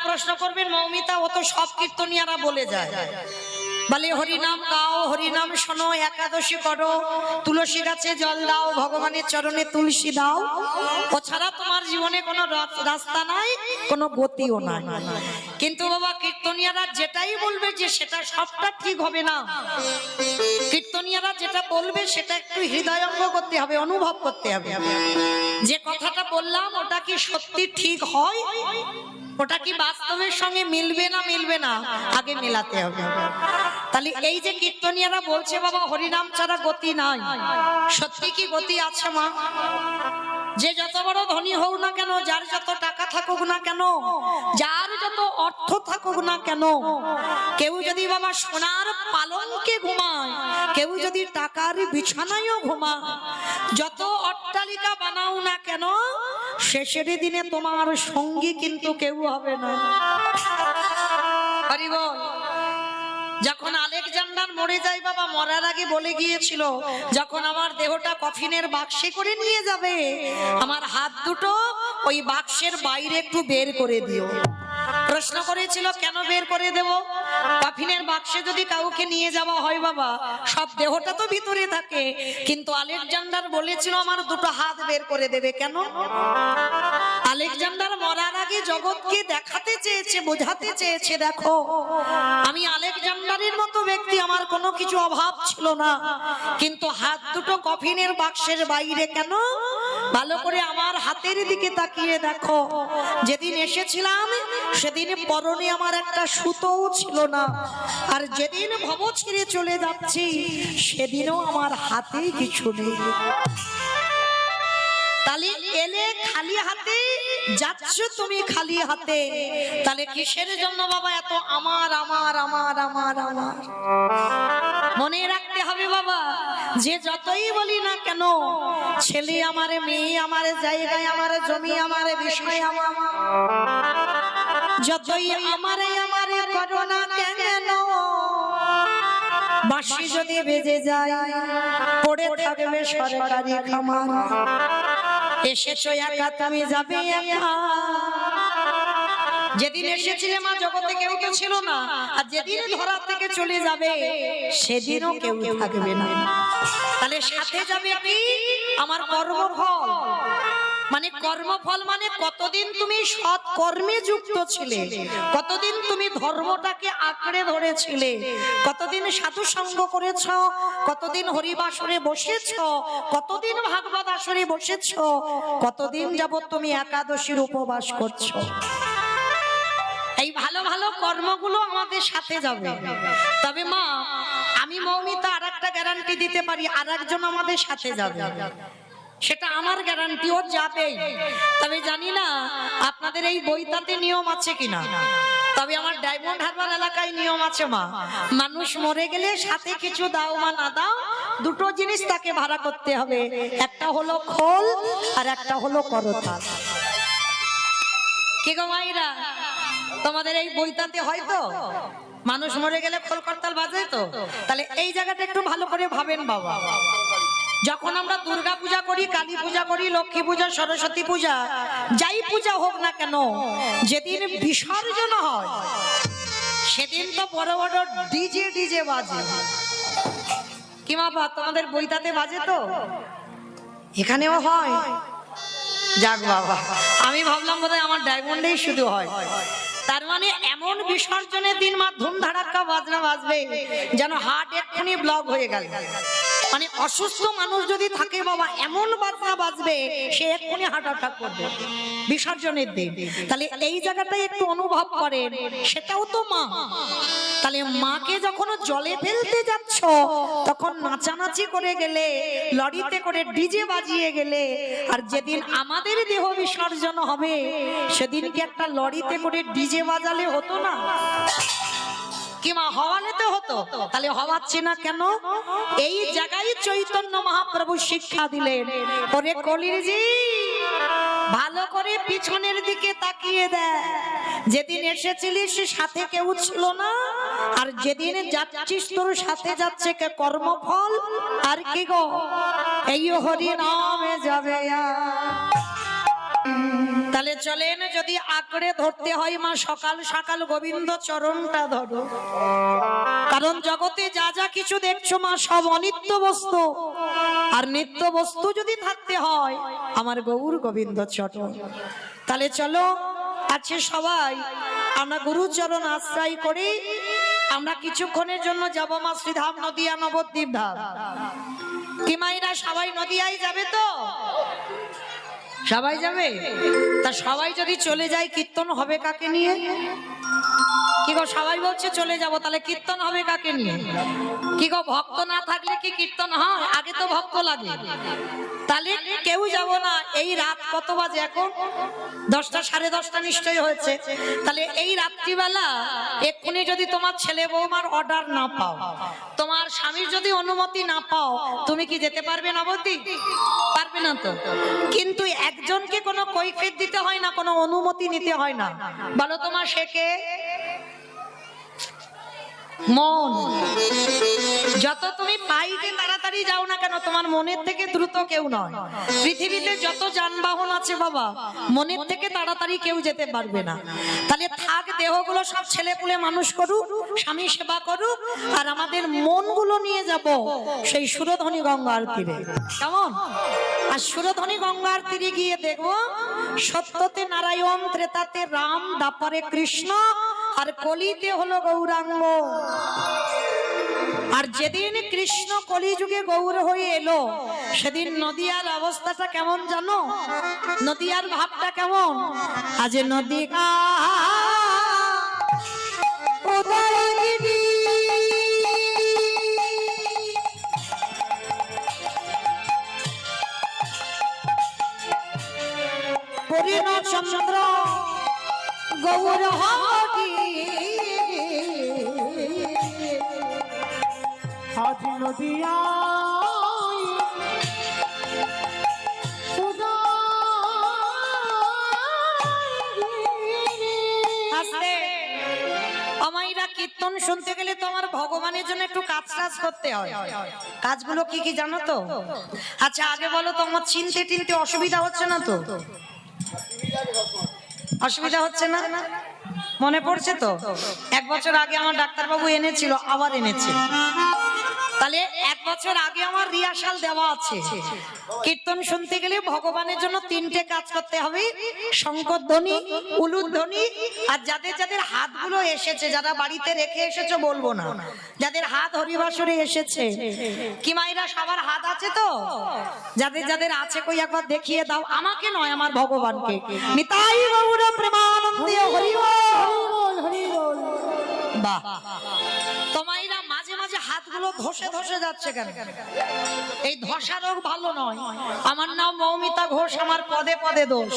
প্রশ্ন করবেন মৌমিতা, ও তো সব কীর্তনিয়ারা বলে যায়, বলে হরিনাম গাও, হরিনাম শোনো, একাদশী করো, তুলসী গাছে জল দাও, ভগবানের চরণে তুলসী দাও, ও ছাড়া তোমার জীবনে কোনো রাস্তা নাই, কোনো গতিও নাই। কিন্তু বাবা কীর্তনিয়ারা যেটাই বলবে যে সেটা সবটা ঠিক হবে না। কীর্তনিয়ারা যেটা বলবে সেটা একটু হৃদয়ঙ্গ করতে হবে, অনুভব করতে হবে। যে কথাটা বললাম ওটা কি সত্যি ঠিক হয়, ওটা কি বাস্তবের সঙ্গে মিলবে না মিলবে না, আগে মেলাতে হবে। তাহলে এই যে কীর্তনিয়ারা বলছে বাবা হরিনাম ছাড়া গতি নাই, সত্যি কি গতি আছে মা? যে যত বড় ধনী হোক না কেন, যার যত টাকা থাকুক না কেন, যার যত অর্থ থাকুক না কেন, কেউ যদি বাবা সোনার পালঙ্কে ঘুমায়, কেউ যদি টাকার বিছানায়ও ঘুমায়, যত অট্টালিকা বানাও না কেন, শেষের দিনে তোমার সঙ্গী কিন্তু কেউ হবে না। হরি বল। যখন আলেকজান্ডার মরে যায় বাবা, মরার আগে বলে গিয়েছিল যখন আমার দেহটা কফিনের বাক্সে করে নিয়ে যাবে, আমার হাত দুটো ওই বাক্সের বাইরে একটু বের করে দিও। প্রশ্ন করেছিল কেন বের করে দেব? কফিনের বাক্সে যদি কাউকে নিয়ে যাওয়া হয় বাবা, সব দেহটা তো ভিতরে থাকে, কিন্তু আলেকজান্ডার বলেছিল আমার দুটো হাত বের করে দেবে। কেন? আলেকজান্ডার মরার আগে জগৎকে দেখাতে চেয়েছে, বোঝাতে চেয়েছে, দেখো আমি আলেকজান্ডারের মতো ব্যক্তি, আমার কোনো কিছু অভাব ছিল না, কিন্তু হাত দুটো কফিনের বাক্সের বাইরে কেন? ভালো করে আমার হাতের দিকে তাকিয়ে দেখো, যেদিন এসেছিলাম সেদিন পরনে আমার একটা সুতোও ছিল না, আর যেদিন ভব ছেড়ে চলে যাচ্ছি সেদিনও আমার হাতে কিছু নেই। তাহলে এলে খালি হাতে, যাচ্ছ তুমি খালি হাতে, তাহলে কিসের জন্য বাবা এত আমার আমার আমার আমার আমার? মনে রাখতে হবে বাবা, যে যতই বলি না কেন, ছেলে আমার, মেয়ে আমার, জায়গায় আমার, জমি আমার, বিষয় আমার, যতই আমারে আমারে করো না কেন, বাঁশি যদি বেজে যায় পড়ে থাকবে সরকারি খামার। এসেছো একা, তুমি যাবে একা। যেদিন এসেছিলে মা জগতে কেউ তো ছিল না, আর যেদিন ধরা থেকে চলে যাবে সেদিনও কেউ থাকবে না। তাহলে সাথে যাবে কি? আমার কর্মফল। মানে কর্মফল মানে কতদিন তুমি সৎ কর্মে যুক্ত ছিলে, কতদিন তুমি ধর্মটাকে আঁকড়ে ধরেছিলে, কতদিন সাধু সঙ্গ করেছ, কতদিন হরিবাসরে বসেছ, কতদিন ভাগবত আসরে বসেছ, কতদিন যাবত তুমি একাদশীর উপবাস করছো। এই ভালো ভালো কর্মগুলো আমাদের সাথে যাবে। তবে মা আমি মৌমিতা আর একটা গ্যারান্টি দিতে পারি, আর একজন আমাদের সাথে যাবে, সেটা আমার গ্যারান্টি, ও যাবেই। তবে জানি না আপনাদের এই বইটাতে নিয়ম আছে কিনা, তবে আমার ডায়মন্ড হারবার এলাকায় নিয়ম আছে মা, মানুষ মরে গেলে সাথে কিছু দাও বা না দাও, দুটো জিনিস তাকে ভাড়া করতে হবে, একটা হলো খোল আর একটা হলো করতাল। কি গো মাইরা, তোমাদের এই বইটাতে হয়তো মানুষ মরে গেলে খোল করতাল বাজে তো? তাহলে এই জায়গাটা একটু ভালো করে ভাবেন বাবা। যখন আমরা দুর্গা পূজা করি, কালী পূজা করি, লক্ষ্মী পূজা, সরস্বতী পূজা, যাই পূজা হোক না কেন, যেদিন বিসর্জন হয় সেদিন তো বড় বড় ডিজে ডিজে বাজে। কি বাবা তোমাদের বইটাতে বাজে তো? এখানেও হয়? যাক বাবা, আমি ভাবলাম বোধহয় আমার ডায়মন্ডেই শুধু হয়। তার মানে এমন বিসর্জনের দিন মা ধুম ধাড়াক্কা বাজনা বাজবে যেন হার্ট এক্ষুনি ব্লক হয়ে গেল। মানে অসুস্থ মানুষ যদি থাকে বাবা, এমন বাজনা বাজবে সে এক্ষুনি হার্ট অ্যাটাক করবে বিসর্জনের দিন। তাহলে এই জায়গাটাই একটু অনুভব করেন, সেটাও তো মা। তাহলে মাকে যখন জলে ফেলতে যাচ্ছ তখন নাচানাচি করে গেলে, লরিতে করে ডিজে বাজিয়ে গেলে, আর যেদিন আমাদের দেহ বিসর্জন হবে সেদিন কি একটা লরিতে করে ডিজে বাজালে হতো না? কি মা হওয়ালেতে হতো? তাহলে হওয়াচ্ছে না কেন? এই জায়গায় চৈতন্য মহাপ্রভু শিক্ষা দিলেন, ওরে কলিরজি ভালো করে পিছনের দিকে তাকিয়ে দেখ, যেদিন এসেছিলিস সাথে কেউ ছিল না, আর যেদিন যাচ্ছিস তোর সাথে যাচ্ছে কে কর্মফল। আর কি গো, এই হরি নামে যাবে। তাহলে চলেন, যদি আঁকড়ে ধরতে হয় মা সকাল সকাল গোবিন্দ চরণটা ধরো। কারণ জগতে যা যা কিছু দেখছো মা সব অনিত্য বস্তু, আর নিত্য বস্তু যদি থাকতে হয় আমার গৌর গোবিন্দ চরণ। তাহলে চলো আছে সবাই আমরা গুরুচরণ আশ্রয় করি। আমরা কিছুক্ষণের জন্য যাব মা শ্রীধাম নদিয়া নবদ্বীপ ধাম। কি মাইরা সবাই নদিয়ায় যাবে তো? সবাই যাবে? তা সবাই যদি চলে যায় কীর্তন হবে কাকে নিয়ে? কি গো সবাই বলছে চলে যাব, তাহলে কীর্তন হবে কাকে নিয়ে? কি গো ভক্ত না থাকলে কি কীর্তন হয়? আগে তো ভক্ত লাগে। তাহলে কেউ যাব না। এই রাত কত বাজে এখন? 10টা 10:30 নিশ্চয়ই হয়েছে। তাহলে এই রাত্রিবেলা এক্ষুনি যদি তোমার ছেলে বৌমার অর্ডার না পাও, তোমার স্বামীর যদি অনুমতি না পাও, তুমি কি যেতে পারবে নবদ্বীপ? পারবে না তো। কিন্তু একজনকে কোনো কৈফিয়ত দিতে হয় না, কোনো অনুমতি নিতে হয় না। বলো তোমার সে কে? মন। যত তুমি পাইতে তাড়াতাড়ি যাও না কেন, তোমার মনের থেকে দ্রুত কেউ নয়। পৃথিবীতে যত যানবাহন আছে বাবা, মনের থেকে তাড়াতাড়ি কেউ যেতে পারবে না। তাহলে থাক দেহগুলো সব ছেলে পুলে মানুষ করুক, স্বামী সেবা করুক, আর আমাদের মনগুলো নিয়ে যাব সেই সুরধনী গঙ্গার তীরে। কেমন? আর সুরধনী গঙ্গার তীরে গিয়ে দেখবো সত্যতে নারায়ণ, ত্রেতাতে রাম, দ্বাপরে কৃষ্ণ, আর কলিতে হলো গৌরাঙ্গ। আর যেদিন কৃষ্ণ কলিযুগে গৌর হয়ে এলো, সেদিন নদিয়ার অবস্থাটা কেমন জানো? নদিয়ার ভাবটা কেমন? আজ নদী চন্দ্র গৌর হরি আজ নদিয়া আমাইরা কীর্তন শুনতে গেলে তো আমার ভগবানের জন্য একটু কাজ করতে হয়। কাজগুলো কি কি জানো তো? আচ্ছা আগে বলো তো, আমার চিনতে টিনতে অসুবিধা হচ্ছে না তো? অসুবিধা হচ্ছে না? মনে পড়ছে তো? 1 বছর আগে আমার ডাক্তারবাবু এনেছিল, আবার এনেছে। তাহলে 1 বছর আগে আমার রিহার্সাল দেওয়া আছে। কীর্তন শুনতে গেলে ভগবানের জন্য 3টে কাজ করতে হবে: শঙ্করধ্বনি, উলুধ্বনি, আর যাদের যাদের হাতগুলো এসেছে, যারা বাড়িতে রেখে এসেছো বলবো না, যাদের হাত হরিবাসরে এসেছে, কি মাইরা সবার হাত আছে তো? যাদের যাদের আছে কই একবার দেখিয়ে দাও। আমাকে নয়, আমার ভগবানকে। নিতাই গৌর প্রেমানন্দে হরি বল, হরি বল। বাহ, তোমাইরা মাঝে মাঝে হাতগুলো ধসে ধসে যাচ্ছে কেন? এই ধসা রোগ ভালো নয়। আমার নাম মৌমিতা ঘোষ, আমার পদে পদে দোষ।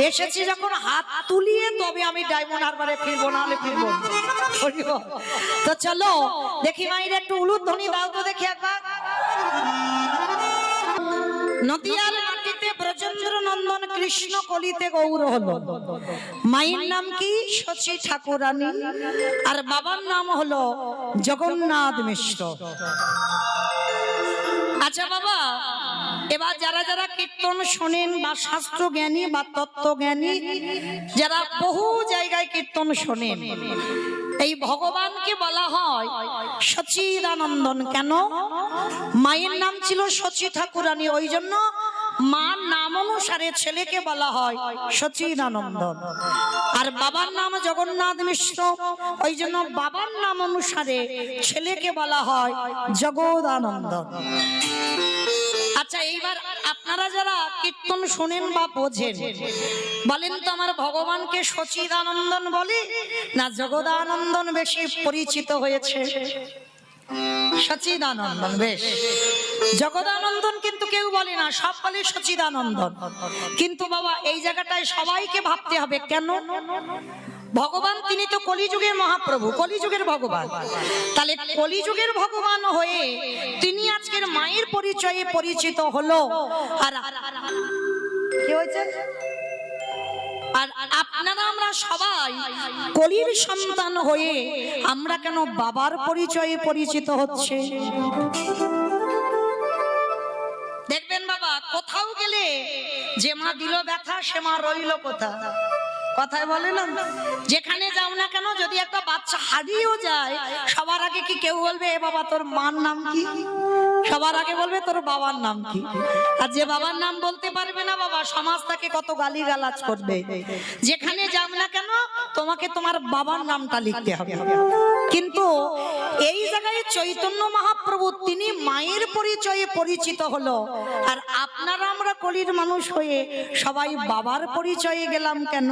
এসেছি যখন হাত তুলিয়ে তবে আমি ডায়মন্ড হারবারে ফিরবো, না হলে ফিরবো। তো চলো দেখি মাইরা একটু উলুধ্বনি দাও তো দেখি একবার। নদিয়ার মাটিতে ব্রজেন্দ্র নন্দন কৃষ্ণ কলিতে গৌর হলো। মায়ের নাম কি? শচী ঠাকুরানী, আর বাবার নাম হলো জগন্নাথ মিশ্র। আচ্ছা বাবা, এবার যারা যারা কীর্তন শোনেন বা শাস্ত্র জ্ঞানী বা তত্ত্ব জ্ঞানী, যারা বহু জায়গায় কীর্তন শোনেন, এই ভগবানকে বলা হয় সচিদানন্দন। কেন? মায়ের নাম ছিল শচী ঠাকুরানী, ওই জন্য মার নাম অনুসারে ছেলেকে বলা হয় সচিদানন্দন। আর বাবার নাম জগন্নাথ মিশ্র, ওই জন্য বাবার নাম অনুসারে ছেলেকে বলা হয় জগদানন্দন। আচ্ছা এইবার আপনারা যারা কীর্তন শোনেন বা বোঝেন, বলেন তো আমার ভগবানকে সচিদানন্দন বলে না জগদানন্দন বেশি পরিচিত হয়েছে? সচিদানন্দন। বেশ, জগদানন্দন কিন্তু কেউ বলে না, সব বলে সচিদানন্দন। কিন্তু বাবা এই জায়গাটায় সবাইকে ভাবতে হবে। কেন? ভগবান তিনি তো কলিযুগের মহাপ্রভু, কলিযুগের ভগবান। তাহলে কলিযুগের ভগবান হয়ে তিনি আজকের মায়ের পরিচয়ে পরিচিত হলো। আর কি হয়েছে? আর আপনারা আমরা সবাই কলির সন্তান হয়ে আমরা কেন বাবার পরিচয়ে পরিচিত হচ্ছে? দেখবেন বাবা, কোথাও গেলে যে মা দিল ব্যথা সে মা রইল কোথা, কথায় বলে না, যেখানে যাও না কেন যদি একটা বাচ্চা হারিয়েও যায় সবার আগে কি কেউ বলবে এ বাবা তোর মার নাম কি? সবার আগে বলবে তোর বাবার নাম কি। আর যে বাবার নাম বলতে পারবে না বাবা, সমাজ তাকে কত গালিগালাজ করবে। যেখানে যাও না কেন তোমাকে তোমার বাবার নামটা লিখতে হবে। কিন্তু এই জায়গায় চৈতন্য মহাপ্রভু তিনি মায়ের পরিচয়ে পরিচিত হলো, আর আপনারা আমরা কলির মানুষ হয়ে সবাই বাবার পরিচয়ে গেলাম কেন?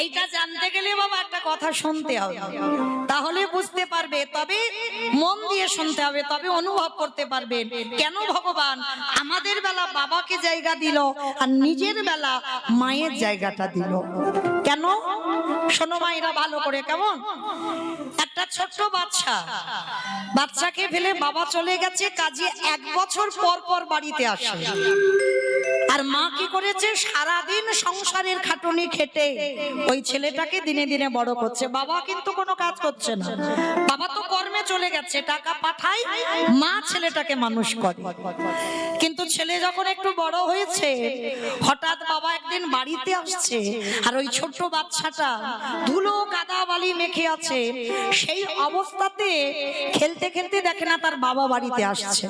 এইটা জানতে গেলে বাবা একটা কথা শুনতে হবে, তাহলে বুঝতে পারবে, তবে মন দিয়ে শুনতে হবে, তবে অনুভব করতে পারবেন কেন ভগবান আমাদের বেলা বাবাকে জায়গা দিল আর নিজের বেলা মায়ের জায়গাটা দিল কেন। শোনো মায়েরা ভালো করে, কেমন একটা ছোট্ট বাচ্চাকে ফেলে বাবা চলে গেছে কাজে, 1 বছর পর পর বাড়িতে আসে, আর মা কি করেছে সারাদিন সংসারের খাটুনি খেটে ওই ছেলেটাকে দিনে দিনে বড় করছে। বাবা কিন্তু কোনো কাজ করছে না, বাবা তো কর্মে চলে গেছে, টাকা পাঠায়, মা ছেলেটাকে মানুষ করে। কিন্তু ছেলে যখন একটু বড় হয়েছে হঠাৎ বাবা একদিন বাড়িতে আসছে, আর ওই ছোট্ট বাচ্চাটা ধুলো কাদা বালি মেখে আছে, সেই অবস্থাতে খেলতে খেলতে দেখে না তার বাবা বাড়িতে আসছে,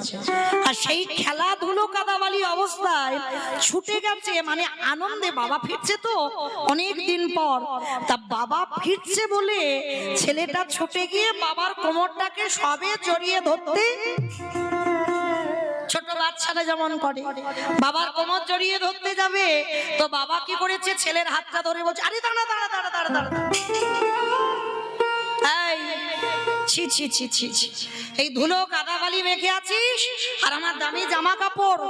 আর সেই খেলা ধুলো কাদা বালি অবস্থায় ছুটে গেছে, মানে আনন্দে বাবা ফিরছে তো অনেক দিন পর, তা বাবা ফিরছে বলে ছেলেটা ছুটে গিয়ে বাবার কোমরটাকে সবে জড়িয়ে ধরতে, ছোট বাচ্চারা যেমন করে, বাবার কোমর জড়িয়ে ধরতে যাবে তো বাবা কি করেছে ছেলের হাতটা ধরে বলছে আরে দাঁড়া দাঁড়া দাঁড়া দাঁড়া দাঁড়া, এই ছি ছি ছি ছি ছি, এই ধুলো কাদা বালি মেখে আছিস আর আমার দামি জামা কাপড়,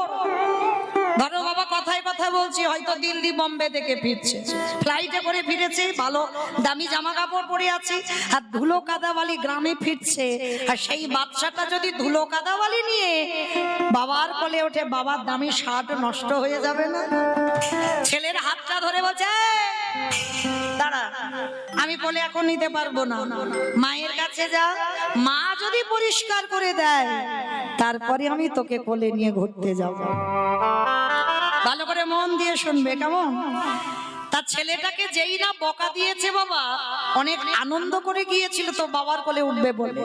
ধরো বাবা কথায় কথা বলছি, হয়তো দিল্লি বোম্বে থেকে ফিরছে, ফ্লাইটে করে ফিরেছে, ভালো দামি জামা কাপড় পরে আছে, আর ধুলো কাদাবালি গ্রামে ফিরছে, আর সেই বাচ্চাটা যদি ধুলো কাদাবালি নিয়ে বাবার কোলে ওঠে, বাবার দামি শার্ট নষ্ট হয়ে যাবে না? ছেলের হাতটা ধরে বলছে দাঁড়া, আমি বলে এখন নিতে পারবো না, মায়ের কাছে যা, মা যদি পরিষ্কার করে দেয় তারপরে আমি তোকে কোলে নিয়ে ঘুরতে যাব। ভালো করে মন দিয়ে শুনবে, কেমন? তার ছেলেটাকে যেই না বকা দিয়েছে বাবা, অনেক আনন্দ করে গিয়েছিল তো বাবার কোলে উঠবে বলে,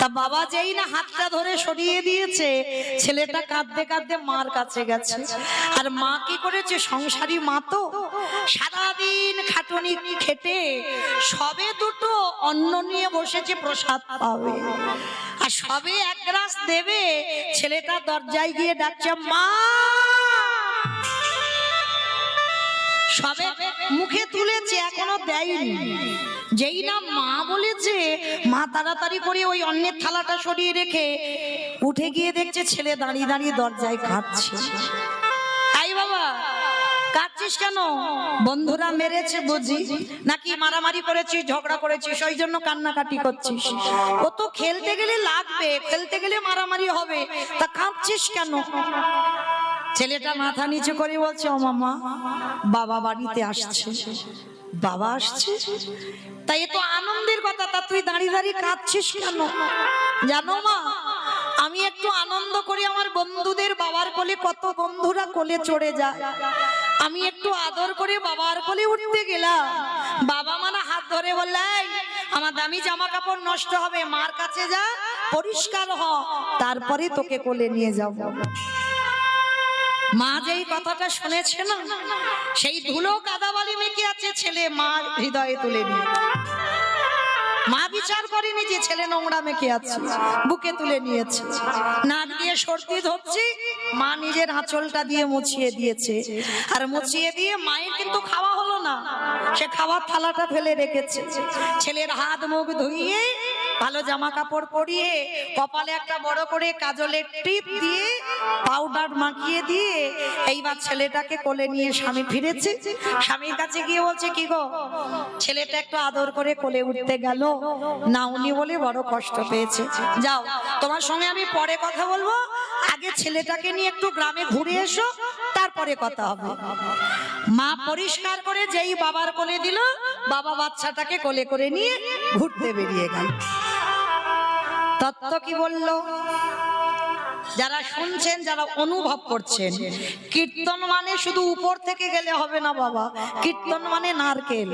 তা বাবা যেই না হাতটা ধরে সরিয়ে দিয়েছে, ছেলেটা কাঁদতে কাঁদতে মার কাছে গেছে, আর মা কি করেছে, সংসারী মা তো সারাদিন খাটুনি খেটে সবে দুটো অন্ন নিয়ে বসেছে প্রসাদ পাবে, আর সবে 1 গ্লাস দেবে, ছেলেটা দরজায় গিয়ে ডাকছে মা, সবে মুখে তুলেছে এখনো দেয়নি, যেই না মা বলেছে মা তাড়াতাড়ি করে ওই অন্যের থালাটা সরিয়ে রেখে উঠে গিয়ে দেখছে ছেলে দাঁড়িয়ে দাঁড়িয়ে দরজায় কাঁদছে। আই বাবা কাঁদছিস কেন? বন্ধুরা মেরেছে বুঝি, নাকি মারামারি করেছিস, ঝগড়া করেছিস, ওই জন্য কান্নাকাটি করছিস? ও তো খেলতে গেলে লাগবে, খেলতে গেলে মারামারি হবে, তা কাঁদছিস কেন? ছেলেটা মাথা নিচু করে বলছে ও মামা, বাবা বাড়িতে আসছে। বাবা আসছে? তাই এ তো আনন্দের কথা, তা তুই দাঁড়িয়ে দাঁড়িয়ে কাঁদছিস কেন? জানো মা, আমি একটু আনন্দ করি, আমার বন্ধুদের বাবার কোলে, কত বন্ধুরা কোলে চড়ে যায়, আমি একটু আদর করে বাবার কোলে উঠতে গেলাম, বাবা মানে হাত ধরে বললে আমার দামি জামা কাপড় নষ্ট হবে, মার কাছে যা পরিষ্কার হ, তারপরে তোকে কোলে নিয়ে যাব। মা যেই কথাটা শুনেছে না, সেই ধুলো কাদাবালি মেখে আছে ছেলে, মা হৃদয়ে তুলে নিয়ে, মা বিচার করেনি যে ছেলে নোংরা মেখে আছে, বুকে তুলে নিয়েছে, নাক দিয়ে সর্দি ধরছে, মা নিজের আঁচলটা দিয়ে মুছিয়ে দিয়েছে, আর মুছিয়ে দিয়ে মায়ের কিন্তু খাওয়া হলো না, সে খাওয়ার থালাটা ফেলে রেখেছে, ছেলের হাত মুখ ধুইয়ে ভালো জামা কাপড় পরিয়ে কপালে একটা বড় করে কাজলের টিপ দিয়ে পাউডার মাখিয়ে দিয়ে এইবার ছেলেটাকে কোলে নিয়ে স্বামী ফিরেছে, স্বামীর কাছে গিয়ে বলছে কি গো, ছেলেটা একটু আদর করে কোলে উঠতে গেল না, উনি বলে বড় কষ্ট পেয়েছে, যাও তোমার সঙ্গে আমি পরে কথা বলবো, আগে ছেলেটাকে নিয়ে একটু গ্রামে ঘুরে এসো, তারপরে কথা হবে। মা পরিষ্কার করে যেই বাবার কোলে দিল, বাবা বাচ্চাটাকে কোলে করে নিয়ে ঘুরতে বেরিয়ে গেল। তত্ত্ব কি বলল? যারা শুনছেন, যারা অনুভব করছেন, কীর্তন মানে শুধু উপর থেকে গেলে হবে না বাবা, কীর্তন মানে নারকেল।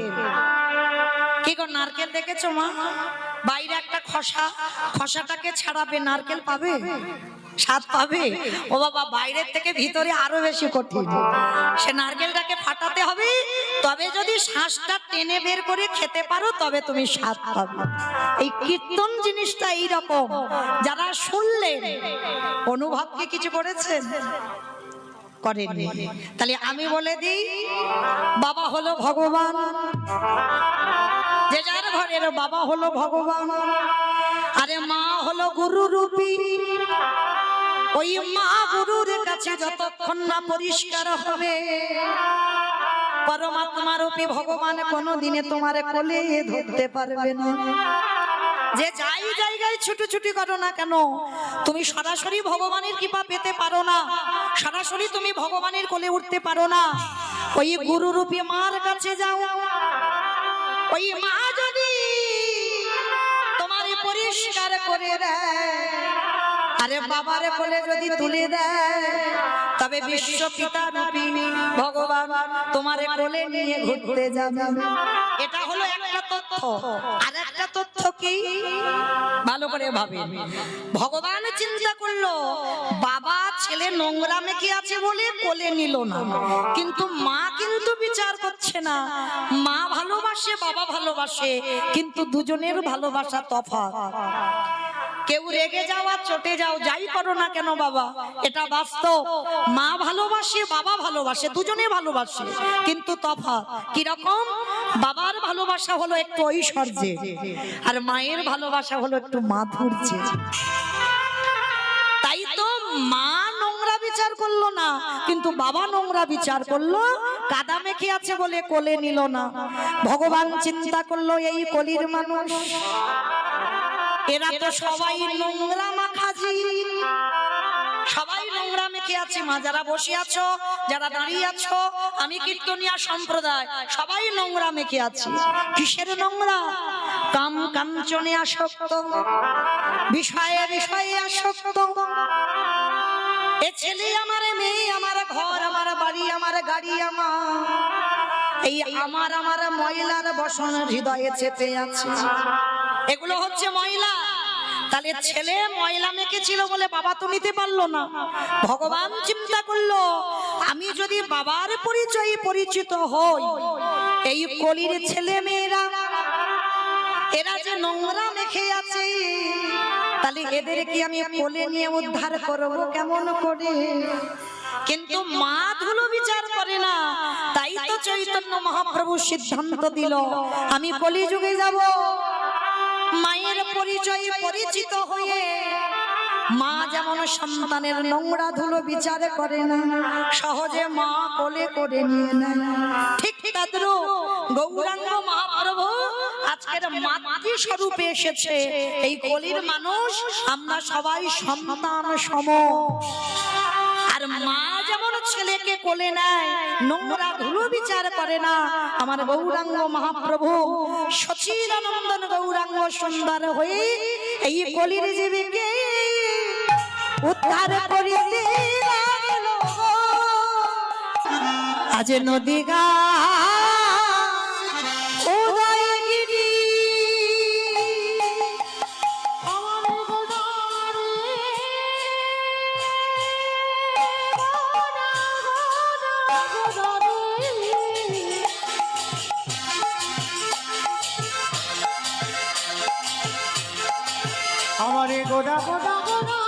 কি গো, নারকেল দেখেছো মা? বাইরে একটা খোসা, খোসাটাকে ছাড়াবে, নারকেল পাবে, স্বাদ পাবে। ও বাবা, বাইরের থেকে ভিতরে আরো বেশি কঠিন। সে নারকেলটাকে ফাটাতে হবে, তবে যদি শ্বাসটা টেনে বের করে খেতে পারো তবে তুমি স্বাদ পাবে। এই কীর্তন জিনিসটা এইরকম, যারা শুনলেন অনুভব কি কিছু করেছেন? করেননি। তাহলে আমি বলে দিই, বাবা হলো ভগবান, যে যার ঘরের বাবা হলো ভগবান, আরে মা হলো গুরু রূপী। ওই মা গুরুর কাছে যতক্ষণ না পরিষ্কার হবে, পরমাত্মা রূপী ভগবান কোনোদিনে তোমার কোলে ধরতে পারবে না। যে যাই জায়গায় ছুটোছুটি করো না কেন, তুমি সরাসরি ভগবানের কৃপা পেতে পারো না, সরাসরি তুমি ভগবানের কোলে উঠতে পারো না। ওই গুরু রূপী মার কাছে যাও, ওই মা যদি তোমার পরিষ্কার করে দেয়, আরে বাবার কোলে যদি তুলে দেয়, তবে বিশ্ব পিতা রূপী ভগবান তোমার কোলে নিয়ে ঘুরতে যাবে। এটা হলো একটা তথ্য। আর একটা তথ্য কি, ভালো করে ভাবেন। ভগবান চিন্তা করলো, বাবা ছেলে নোংরা মেখে আছে বলে কোলে নিল না, কিন্তু মা কিন্তু বিচার করছে না। মা ভালোবাসে, বাবা ভালোবাসে, কিন্তু দুজনের ভালোবাসা তফাৎ। কেউ রেগে যাও আর চটে যাও, যাই করো না কেন বাবা, এটা বাস্তব। মা ভালোবাসে, বাবা ভালোবাসে, দুজনে ভালোবাসে, কিন্তু তফাৎ কিরকম? বাবার ভালোবাসা হলো একটু ঐশ্বর্যে, আর মায়ের ভালোবাসা হলো একটু মাধুর্যে। তাই তো মা নোংরা বিচার করলো না, কিন্তু বাবা নোংরা বিচার করলো, কাদা মেখে আছে বলে কোলে নিল না। ভগবান চিন্তা করলো, এই কলির মানুষ এরা তো সবাই নোংরা মাখাজি, সবাই নোংরা মেখে আছে। মা যারা বসে আছো, যারা দাঁড়িয়ে আছো, আমি কীর্তনিয়া সম্প্রদায়, সবাই নোংরা মেখে আছে। কিসের নোংরা? কাম কাঞ্চনে আসক্ত, বিষয়ে বিষয়ে আসক্ত। এ ছেলে আমার, মেয়ে আমার, ঘর আমার, বাড়ি আমার, গাড়ি আমার, এই আমার আমার ময়লার বসন হৃদয়ে চেপে আছে। এগুলো হচ্ছে ময়লা। তাহলে ছেলে ময়লা মেখেছিল বলে বাবা তো নিতে পারলো না। ভগবান চিন্তা করলো, আমি যদি বাবার পরিচয় পরিচিত হই, এই কলির ছেলে মেয়েরা এরা যে নোংরা মেখে আছে, তাহলে এদেরকে আমি কোলে নিয়ে উদ্ধার করবো কেমন করে? কিন্তু মা ধুলো বিচার করে না। তাই তো চৈতন্য মহাপ্রভু সিদ্ধান্ত দিল, আমি কলিযুগে যাব, মায়ের পরিচয় পরিচিত হয়ে মা যেমন সন্তানের নোংরা ধুলো বিচার করে না, সহজে মা কোলে করে নিয়ে নেয়, ঠিক তদ্রূপ গৌরাঙ্গ মহাপ্রভু আজকের মাতৃ স্বরূপে এসেছে। এই কলির মানুষ আমরা সবাই সন্তান সম। আর মা যেমন ছেলেকে কোলে নেয়, নোংরা ধুলো বিচার করে না, আমার গৌরাঙ্গ মহাপ্রভু সচিদানন্দন গৌরাঙ্গ সুন্দর হয়ে এই কলির জীবকে উদ্ধার করিতে লাগল। আজ নদী গা উদয়গিরি আমারে গোদা গোদা গোদা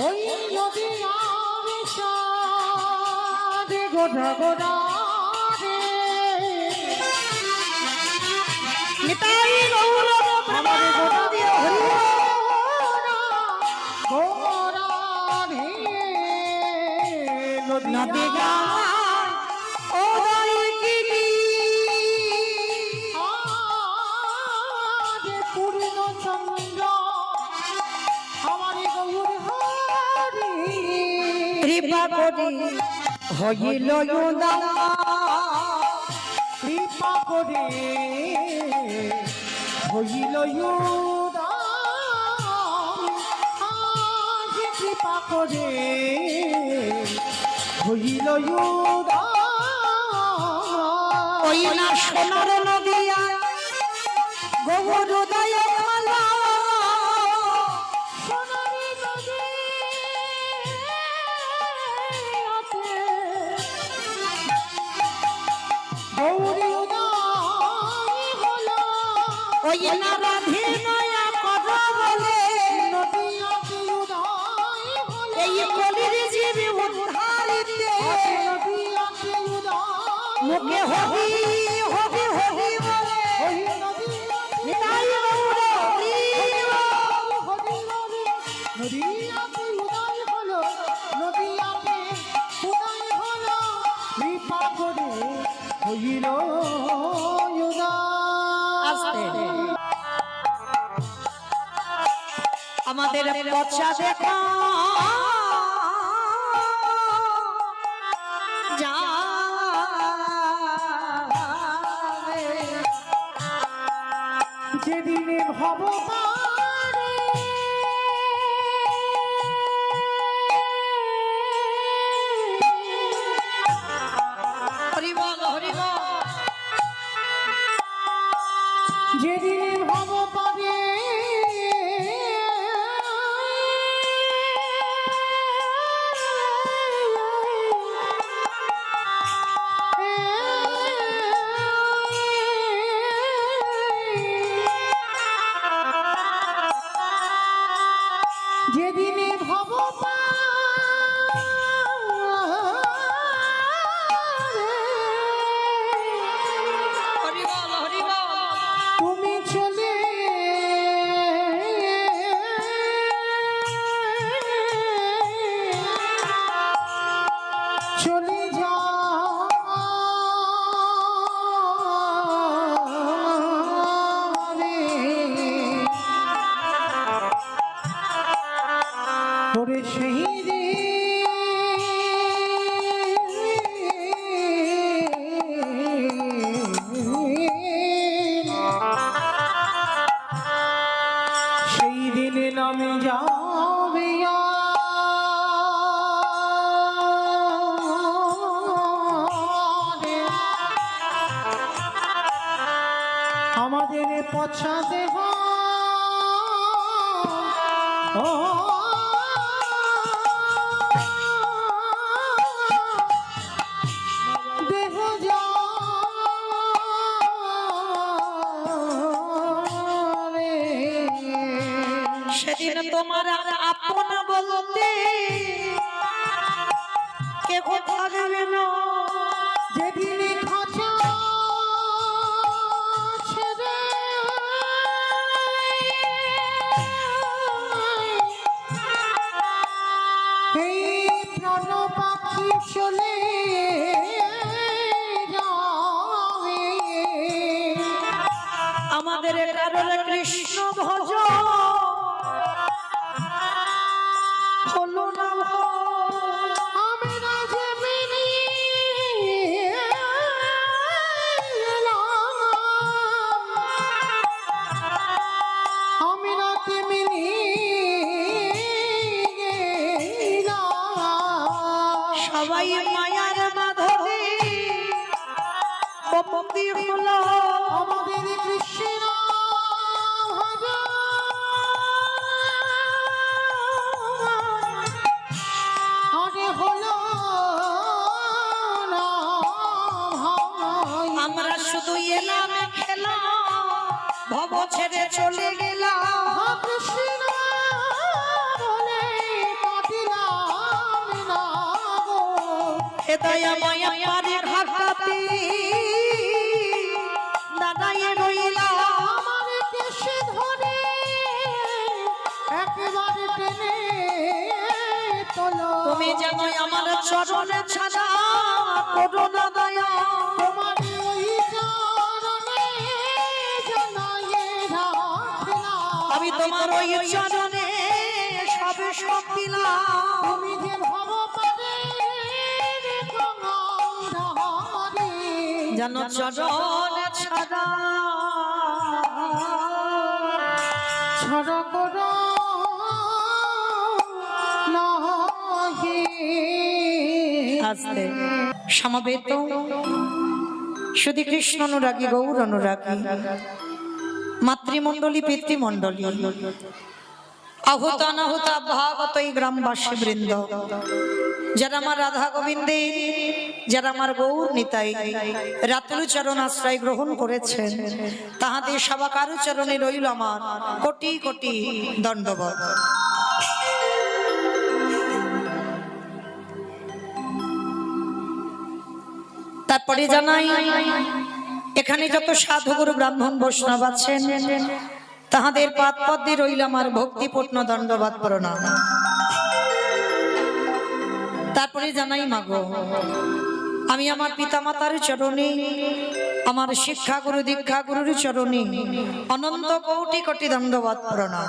ওই নদী আবিষাদে গোদা গোদা নিতাই গৌরব আমারে গোদা দিয়ে হরি নদী গা উদয়গিরি আজে পূর্ণ চন্দ্র আমারে গৌর হরি কৃপা করি হইল কৃপা করে হইল কৃপা করে হইল ওই না সোনার নদিয়া গৌর উদয় খালা ওই না রাধে মায়া কথা বলে এই কলির জীবী উদ্ধারিতে মুখে হবি হবি হবি বলে নিতাই গৌর নদীয়াতে উদয় হলো নদীয়াতে উদয় হলো কৃপা করে হইল আমাদের পচা দেখা যা যেদিনে ভববানে হরি বল হরি বল যেদিনে ভববানে যেদিনে হরি বল হরি বল তুমি চলে চলে যাবে ওরে সেই সেই দিনে নামে যাবে আমাদের পছা দেহ দেহ যাবে সেদিন তোমার আপন বলতে কে থাকবে না যেদিন খাঁচা ছেড়ে এই প্রাণ পাখি চলে যাবে আমাদের কারোর কৃষ্ণ ভজ হলো না আমি না যেমিনি আমি না তেমিনি সবাই মায়ার মাধবে ভক্তি হলো আমাদের কৃষ্ণ ভজ আরে হলো না ভাই আমরা শুধু এলাম খেলাম ভব ছেড়ে চলে গেলাম কৃষ্ণ বলে কাটিলাম না গো হে দয়া মায়া পারে ঘাটাতে দাদায়ে রইলাম আমার কেশে ধরে একেবারে টেনে তোলো তুমি জানো আমার চরণে ছাড়া করো না দয়া তোমার ওই চরণে জানায়ে রাখলাম আমি তোমার ওই চরণে সবে সব দিলাম তুমি যে ভব পারে যেন চরণ ছাড়া ছড়া করো নাহি। আস্তে সমবেত শুধু কৃষ্ণ অনুরাগী গৌর অনুরাগী মাতৃমণ্ডলী পিতৃমণ্ডলী আহুত অনাহুত ভাগত এই গ্রামবাসী বৃন্দ, যারা আমার রাধা গোবিন্দে, যারা আমার গৌর নিতাই রাতুল চরণ আশ্রয় গ্রহণ করেছেন, তাহাদের সবাকারু চরণে রইল আমার কোটি কোটি দণ্ডবত। তারপরে জানাই এখানে যত সাধুগুরু ব্রাহ্মণ বৈষ্ণব আছেন, তাহাদের পাদ পদ্মে রইল আমার ভক্তিপূর্ণ দণ্ডবাদ প্রণাম। তারপরে জানাই মাগো, আমি আমার পিতামাতার চরণে, আমার শিক্ষা গুরু দীক্ষা গুরুর চরণে অনন্ত কোটি কোটি দণ্ডবাদ প্রণাম।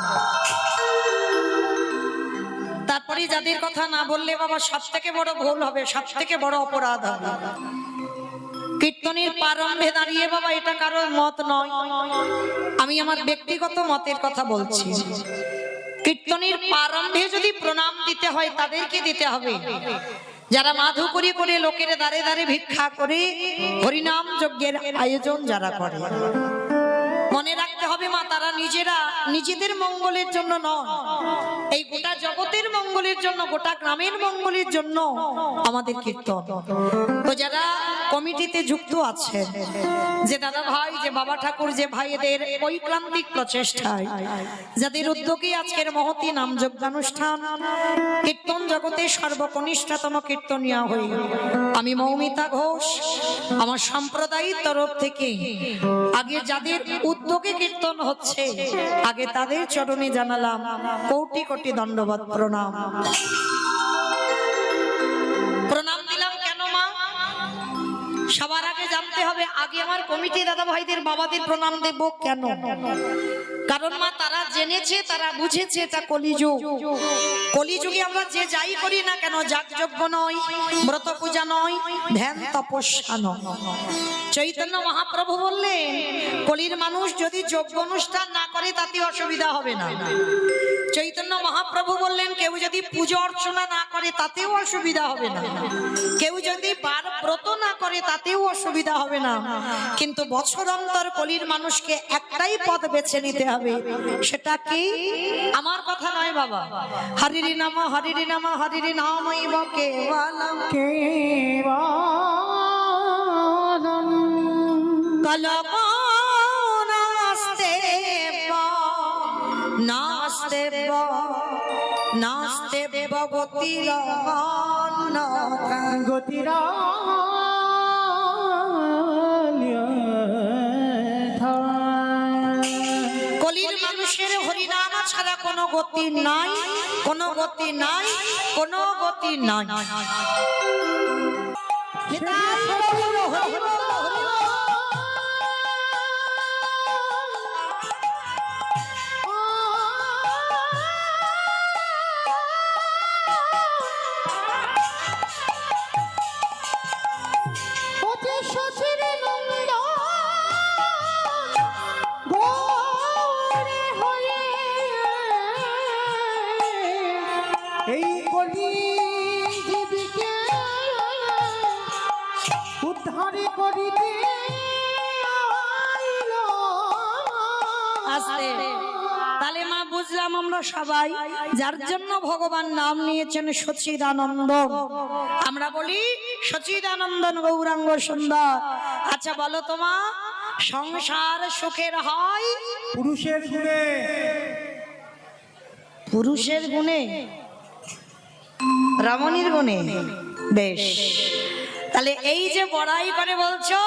তারপরে যাদের কথা না বললে বাবা সব থেকে বড় ভুল হবে, সব থেকে বড় অপরাধ হবে। কীর্তনের প্রারম্ভে দাঁড়িয়ে বাবা এটা কারোর মত নয়, আমি আমার ব্যক্তিগত মতের কথা বলছি। কীর্তনের প্রারম্ভে যদি প্রণাম দিতে হয় তাদেরকে দিতে হবে যারা মাধুকরী করে লোকের দ্বারে দ্বারে ভিক্ষা করে হরিনাম যজ্ঞের আয়োজন যারা করে। মনে রাখতে হবে মা, তারা নিজেরা নিজেদের মঙ্গলের জন্য নয়, এই গোটা জগতের মঙ্গলের জন্য, গোটা গ্রামের মঙ্গলের জন্য আমাদের কীর্তন। তো যারা কমিটিতে যুক্ত আছেন, যে দাদা ভাই, যে বাবা ঠাকুর, যে ভাইদের ঐক্রান্তিক প্রচেষ্টায়, যাদের উদ্যোগে আজকের মহতী নাম যজ্ঞানুষ্ঠান, কীর্তন জগতে সর্বকনিষ্ঠতম কীর্তনিয়া হই আমি মৌমিতা ঘোষ আমার সম্প্রদায়ের তরফ থেকে আগে যাদের উদ্যোগে কীর্তন হচ্ছে, আগে তাদের চরণে জানালাম কোটি কোটি দণ্ডবাদ প্রণাম। প্রণাম দিলাম কেন মা? সবার আগে জানতে হবে, আগে আমার কমিটি দাদা ভাইদের বাবাদের প্রণাম দেব কেন? কারণ মা, তারা জেনেছে, তারা বুঝেছে এটা কলিযুগ। কলিযুগে আমরা যে যাই করি না কেন, যাগযজ্ঞ নয়, ব্রত পূজা নয়, ধ্যান তপস্যা নয়। চৈতন্য মহাপ্রভু বললেন, কলির মানুষ যদি যজ্ঞ অনুষ্ঠান না করে তাতে অসুবিধা হবে না। চৈতন্য মহাপ্রভু বললেন, কেউ যদি পুজো অর্চনা না করে তাতেও অসুবিধা হবে না, কেউ যদি বার ব্রত না করে তাতেও অসুবিধা হবে না, কিন্তু বছর অন্তর কলির মানুষকে একটাই পথ বেছে নিতে হবে। সেটা কি? আমার কথা নয় বাবা, হরিরি নাম হরিরি নাম হরিরি নামৈব কেবলম কেবলম কলকো নাস্তে নাস্তে নাস্তে ভগতির গতিরা কলির মানুষের হরিনাম ছাড়া কোনো গতি নাই, কোনো গতি নাই, কোনো গতি নাই। এই কলি জীবিকে উদ্ধার করিতে আইল। আস্তে তাহলে মা বুঝলাম আমরা সবাই যার জন্য ভগবান নাম নিয়েছেন সচ্চিদানন্দ, আমরা বলি সচ্চিদানন্দন গৌরাঙ্গ সুন্দর। আচ্ছা বলো তোমা, সংসার সুখের হয় পুরুষের গুণে, পুরুষের গুণে, রমণীর গুণে? বেশ, তাহলে এই যে বড়াই করে বলছো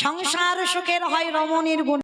সংসার সুখের হয় রমণীর গুণে,